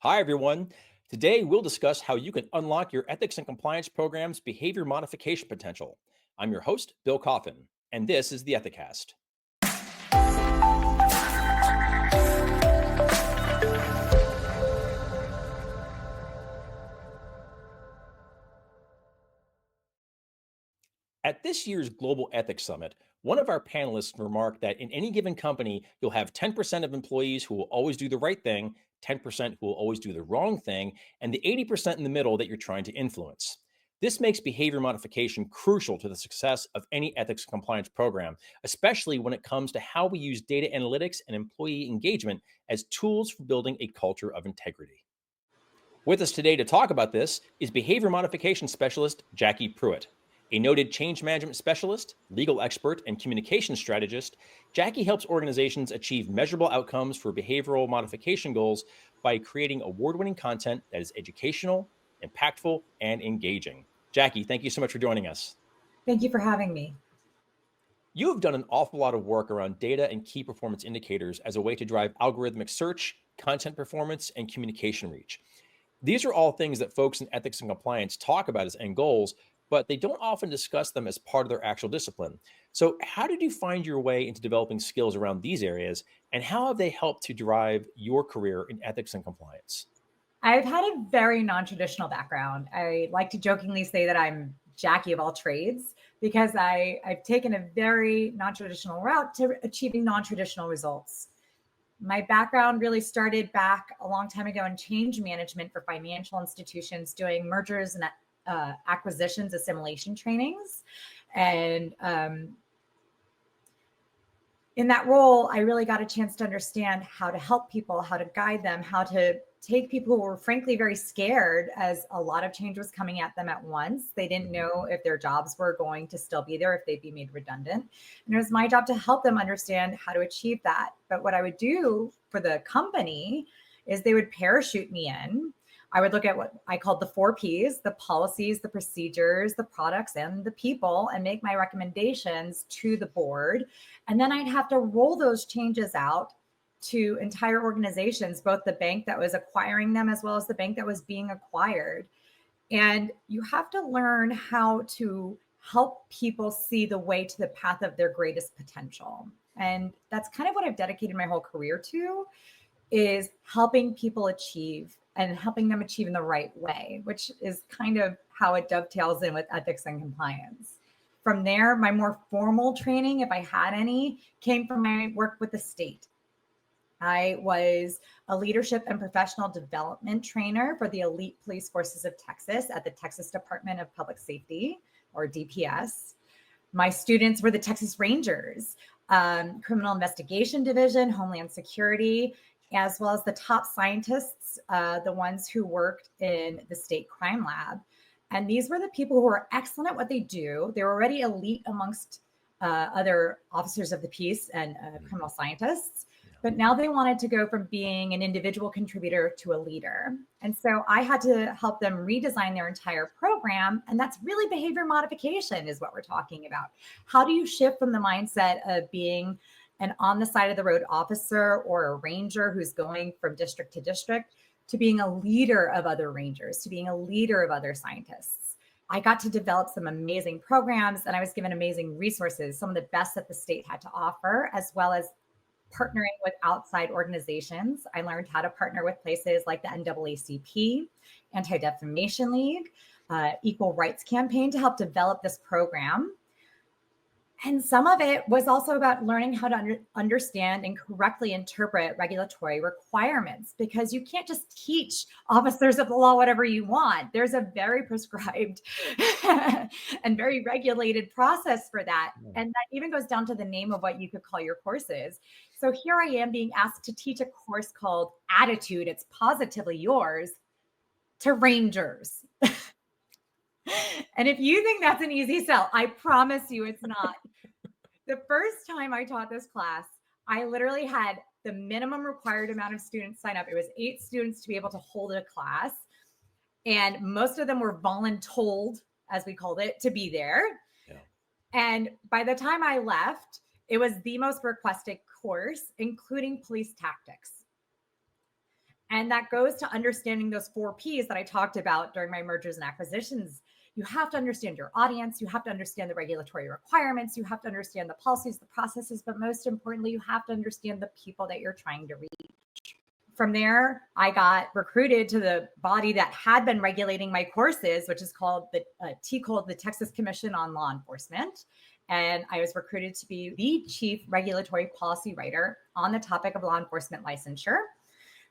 Hi, everyone. Today, we'll discuss how you can unlock your ethics and compliance program's behavior modification potential. I'm your host, Bill Coffin, and this is the Ethicast. At this year's Global Ethics Summit, one of our panelists remarked that in any given company, you'll have 10% of employees who will always do the right thing, 10% who will always do the wrong thing, and the 80% in the middle that you're trying to influence. This makes behavior modification crucial to the success of any ethics and compliance program, especially when it comes to how we use data analytics and employee engagement as tools for building a culture of integrity. With us today to talk about this is behavior modification specialist Jacqui Pruet. A noted change management specialist, legal expert, and communication strategist, Jacqui helps organizations achieve measurable outcomes for behavioral modification goals by creating award-winning content that is educational, impactful, and engaging. Jacqui, thank you so much for joining us. Thank you for having me. You have done an awful lot of work around data and key performance indicators as a way to drive algorithmic search, content performance, and communication reach. These are all things that folks in ethics and compliance talk about as end goals, but they don't often discuss them as part of their actual discipline. So, how did you find your way into developing skills around these areas, and how have they helped to drive your career in ethics and compliance? I've had a very non-traditional background. I like to jokingly say that I'm Jackie of all trades because I've taken a very non-traditional route to achieving non-traditional results. My background really started back a long time ago in change management for financial institutions, doing mergers and acquisitions, assimilation trainings. And in that role, I really got a chance to understand how to help people, how to guide them, how to take people who were frankly very scared as a lot of change was coming at them at once. They didn't know if their jobs were going to still be there, if they'd be made redundant. And it was my job to help them understand how to achieve that. But what I would do for the company is they would parachute me in. I would look at what I called the 4 Ps, the policies, the procedures, the products, and the people, and make my recommendations to the board. And then I'd have to roll those changes out to entire organizations, both the bank that was acquiring them as well as the bank that was being acquired. And you have to learn how to help people see the way to the path of their greatest potential. And that's kind of what I've dedicated my whole career to, is helping people achieve and helping them achieve in the right way, which is kind of how it dovetails in with ethics and compliance. From there, my more formal training, if I had any, came from my work with the state. I was a leadership and professional development trainer for the elite police forces of Texas at the Texas Department of Public Safety, or DPS. My students were the Texas Rangers, Criminal Investigation Division, Homeland Security, as well as the top scientists, the ones who worked in the state crime lab. And these were the people who were excellent at what they do. They were already elite amongst other officers of the peace and criminal scientists. But now they wanted to go from being an individual contributor to a leader. And so I had to help them redesign their entire program. And that's really behavior modification is what we're talking about. How do you shift from the mindset of being an on the side of the road officer or a ranger who's going from district to district to being a leader of other rangers, to being a leader of other scientists? I got to develop some amazing programs, and I was given amazing resources, some of the best that the state had to offer, as well as partnering with outside organizations. I learned how to partner with places like the NAACP, Anti-Defamation League, Equal Rights Campaign to help develop this program. And some of it was also about learning how to understand and correctly interpret regulatory requirements, because you can't just teach officers of the law whatever you want. There's a very prescribed and very regulated process for that. And that even goes down to the name of what you could call your courses. So here I am being asked to teach a course called Attitude, It's Positively Yours, to Rangers. And if you think that's an easy sell, I promise you it's not. The first time I taught this class, I literally had the minimum required amount of students sign up. It was 8 students to be able to hold a class. And most of them were voluntold, as we called it, to be there. Yeah. And by the time I left, it was the most requested course, including police tactics. And that goes to understanding those 4 Ps that I talked about during my mergers and acquisitions. You have to understand your audience. You have to understand the regulatory requirements. You have to understand the policies, the processes, but most importantly, you have to understand the people that you're trying to reach. From there, I got recruited to the body that had been regulating my courses, which is called the Texas Commission on Law Enforcement. And I was recruited to be the chief regulatory policy writer on the topic of law enforcement licensure.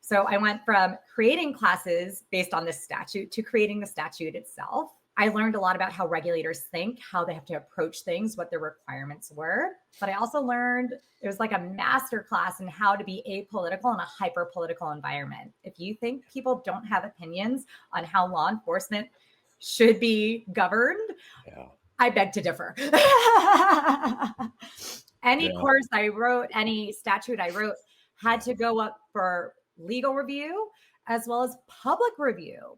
So I went from creating classes based on this statute to creating the statute itself. I learned a lot about how regulators think, how they have to approach things, what their requirements were. But I also learned it was like a master class in how to be apolitical in a hyper-political environment. If you think people don't have opinions on how law enforcement should be governed, I beg to differ. Any course I wrote, any statute I wrote had to go up for legal review as well as public review.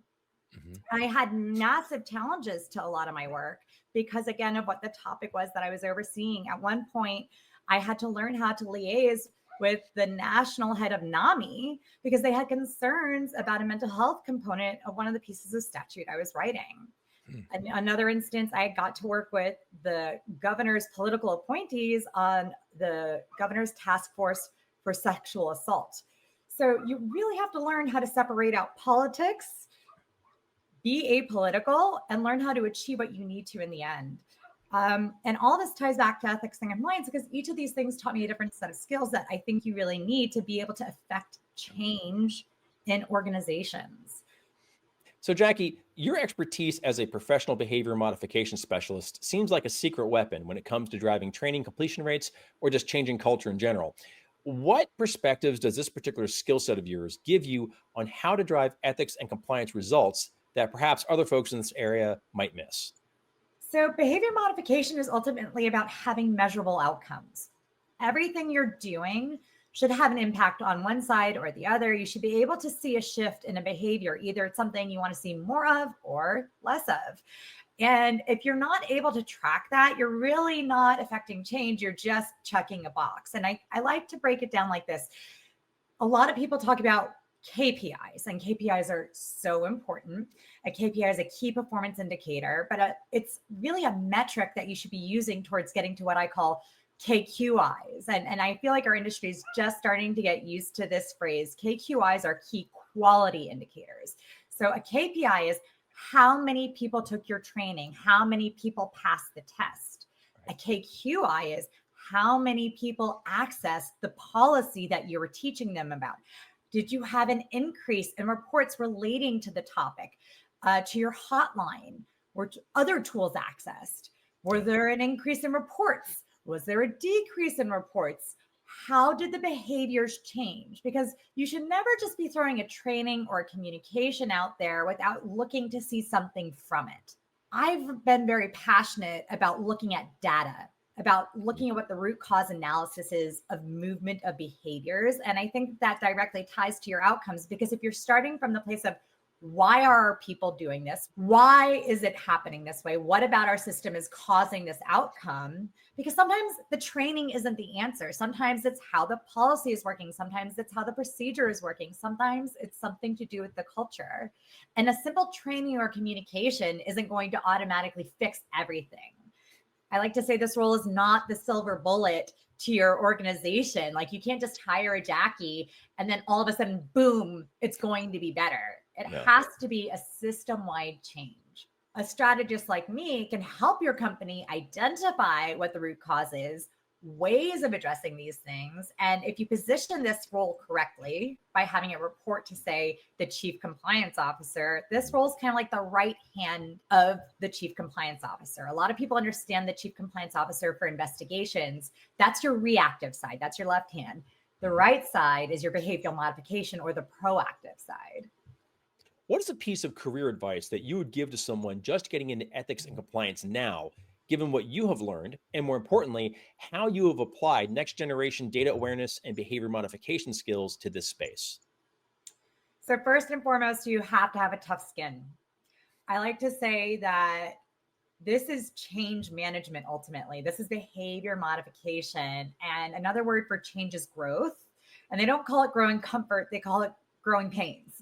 I had massive challenges to a lot of my work because, again, of what the topic was that I was overseeing. At one point, I had to learn how to liaise with the national head of NAMI because they had concerns about a mental health component of one of the pieces of statute I was writing. And another instance, I got to work with the governor's political appointees on the governor's task force for sexual assault. So you really have to learn how to separate out politics, be apolitical, and learn how to achieve what you need to in the end. And all this ties back to ethics and compliance because each of these things taught me a different set of skills that I think you really need to be able to affect change in organizations. So, Jacqui, your expertise as a professional behavior modification specialist seems like a secret weapon when it comes to driving training completion rates or just changing culture in general. What perspectives does this particular skill set of yours give you on how to drive ethics and compliance results that perhaps other folks in this area might miss? So behavior modification is ultimately about having measurable outcomes. Everything you're doing should have an impact on one side or the other. You should be able to see a shift in a behavior. Either it's something you want to see more of or less of. And if you're not able to track that, you're really not affecting change. You're just checking a box. And I like to break it down like this. A lot of people talk about KPIs, and KPIs are so important. A KPI is a key performance indicator, but it's really a metric that you should be using towards getting to what I call KQIs. And I feel like our industry is just starting to get used to this phrase. KQIs are key quality indicators. So a KPI is how many people took your training, how many people passed the test. A KQI is how many people accessed the policy that you were teaching them about. Did you have an increase in reports relating to the topic, to your hotline, or to other tools accessed? Were there an increase in reports? Was there a decrease in reports? How did the behaviors change? Because you should never just be throwing a training or a communication out there without looking to see something from it. I've been very passionate about looking at data, about looking at what the root cause analysis is of movement of behaviors. And I think that directly ties to your outcomes, because if you're starting from the place of why are our people doing this? Why is it happening this way? What about our system is causing this outcome? Because sometimes the training isn't the answer. Sometimes it's how the policy is working. Sometimes it's how the procedure is working. Sometimes it's something to do with the culture. And a simple training or communication isn't going to automatically fix everything. I like to say this role is not the silver bullet to your organization. Like, you can't just hire a Jacqui and then all of a sudden, boom, it's going to be better. It has to be a system-wide change. A strategist like me can help your company identify what the root cause is, ways of addressing these things. And if you position this role correctly by having a report to, say, the chief compliance officer, this role is kind of like the right hand of the chief compliance officer. A lot of people understand the chief compliance officer for investigations. That's your reactive side. That's your left hand. The right side is your behavioral modification, or the proactive side. What is a piece of career advice that you would give to someone just getting into ethics and compliance now, given what you have learned, and more importantly, how you have applied next generation data awareness and behavior modification skills to this space? So first and foremost, you have to have a tough skin. I like to say that this is change management ultimately. This is behavior modification. And another word for change is growth. And they don't call it growing comfort, they call it growing pains.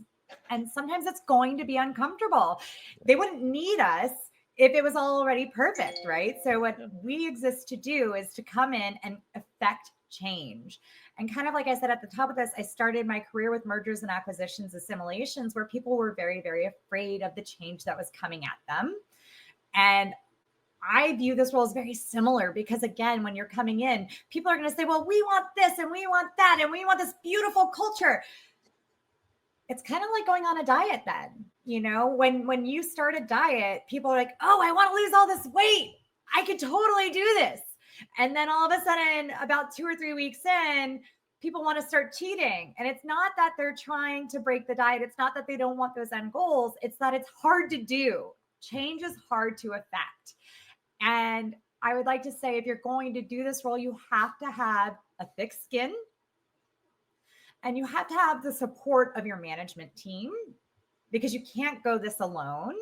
And sometimes it's going to be uncomfortable. They wouldn't need us if it was already perfect, right? So what we exist to do is to come in and affect change. And kind of like I said at the top of this, I started my career with mergers and acquisitions, assimilations, where people were very, very afraid of the change that was coming at them. And I view this role as very similar because, again, when you're coming in, people are going to say, well, we want this and we want that and we want this beautiful culture. It's kind of like going on a diet then. When you start a diet, people are like, oh, I want to lose all this weight. I could totally do this. And then all of a sudden, about 2 or 3 weeks in, people want to start cheating. And it's not that they're trying to break the diet. It's not that they don't want those end goals. It's that it's hard to do. Change is hard to affect. And I would like to say, if you're going to do this role, you have to have a thick skin and you have to have the support of your management team because you can't go this alone.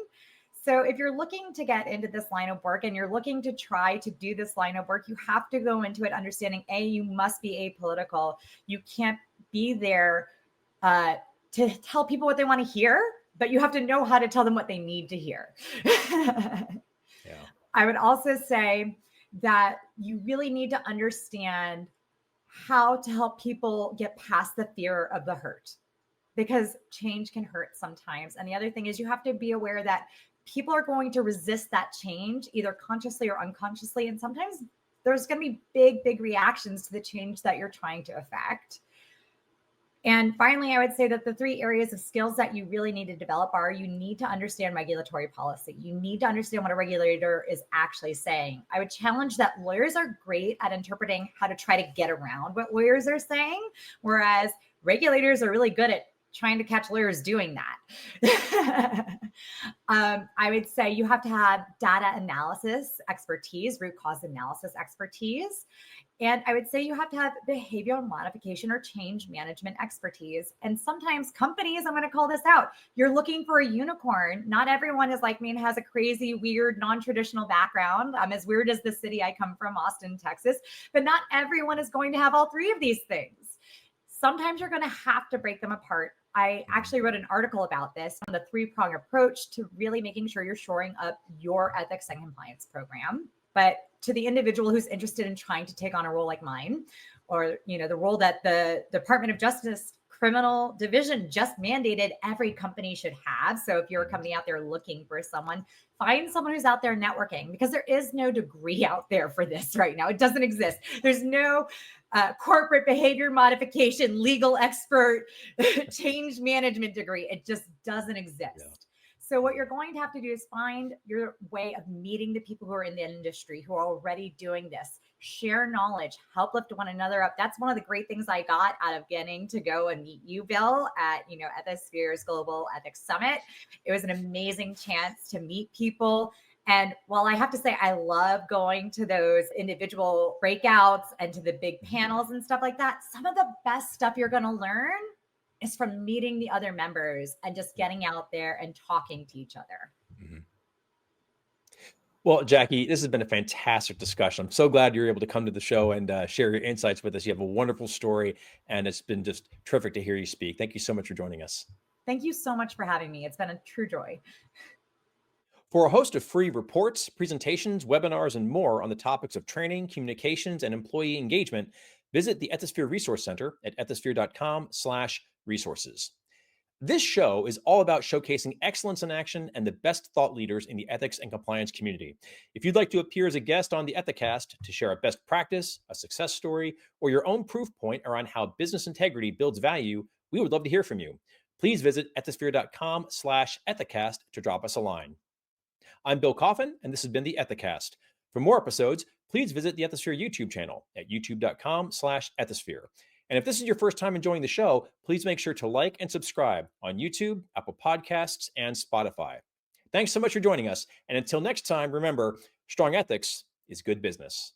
So if you're looking to get into this line of work and you're looking to try to do this line of work, you have to go into it understanding, you must be apolitical. You can't be there to tell people what they want to hear, but you have to know how to tell them what they need to hear. Yeah. I would also say that you really need to understand how to help people get past the fear of the hurt, because change can hurt sometimes. And the other thing is you have to be aware that people are going to resist that change, either consciously or unconsciously. And sometimes there's going to be big, big reactions to the change that you're trying to affect. And finally, I would say that the 3 areas of skills that you really need to develop are: you need to understand regulatory policy. You need to understand what a regulator is actually saying. I would challenge that lawyers are great at interpreting how to try to get around what lawyers are saying, whereas regulators are really good at trying to catch lawyers doing that. I would say you have to have data analysis expertise, root cause analysis expertise. And I would say you have to have behavioral modification or change management expertise. And sometimes companies, I'm going to call this out, you're looking for a unicorn. Not everyone is like me and has a crazy, weird, non-traditional background. I'm as weird as the city I come from, Austin, Texas, but not everyone is going to have all 3 of these things. Sometimes you're going to have to break them apart. I actually wrote an article about this on the 3-prong approach to really making sure you're shoring up your ethics and compliance program. But to the individual who's interested in trying to take on a role like mine, or the role that the Department of Justice Criminal Division just mandated every company should have. So if you're a company out there looking for someone, find someone who's out there networking, because there is no degree out there for this right now. It doesn't exist. There's no corporate behavior modification, legal expert, change management degree. It just doesn't exist. Yeah. So what you're going to have to do is find your way of meeting the people who are in the industry, who are already doing this. Share knowledge, help lift one another up. That's one of the great things I got out of getting to go and meet you, Bill, at Ethisphere's Global Ethics Summit. It was an amazing chance to meet people. And while I have to say I love going to those individual breakouts and to the big panels and stuff like that, some of the best stuff you're going to learn is from meeting the other members and just getting out there and talking to each other. Mm-hmm. Well, Jacqui, this has been a fantastic discussion. I'm so glad you're able to come to the show and share your insights with us. You have a wonderful story, and it's been just terrific to hear you speak. Thank you so much for joining us. Thank you so much for having me. It's been a true joy. For a host of free reports, presentations, webinars, and more on the topics of training, communications, and employee engagement, visit the Ethisphere Resource Center at ethisphere.com/resources. This show is all about showcasing excellence in action and the best thought leaders in the ethics and compliance community. If you'd like to appear as a guest on the Ethicast to share a best practice, a success story, or your own proof point around how business integrity builds value, we would love to hear from you. Please visit ethisphere.com/ethicast to drop us a line. I'm Bill Coffin, and this has been the Ethicast. For more episodes, please visit the Ethisphere YouTube channel at youtube.com/ethisphere. And if this is your first time enjoying the show, please make sure to like and subscribe on YouTube, Apple Podcasts, and Spotify. Thanks so much for joining us. And until next time, remember, strong ethics is good business.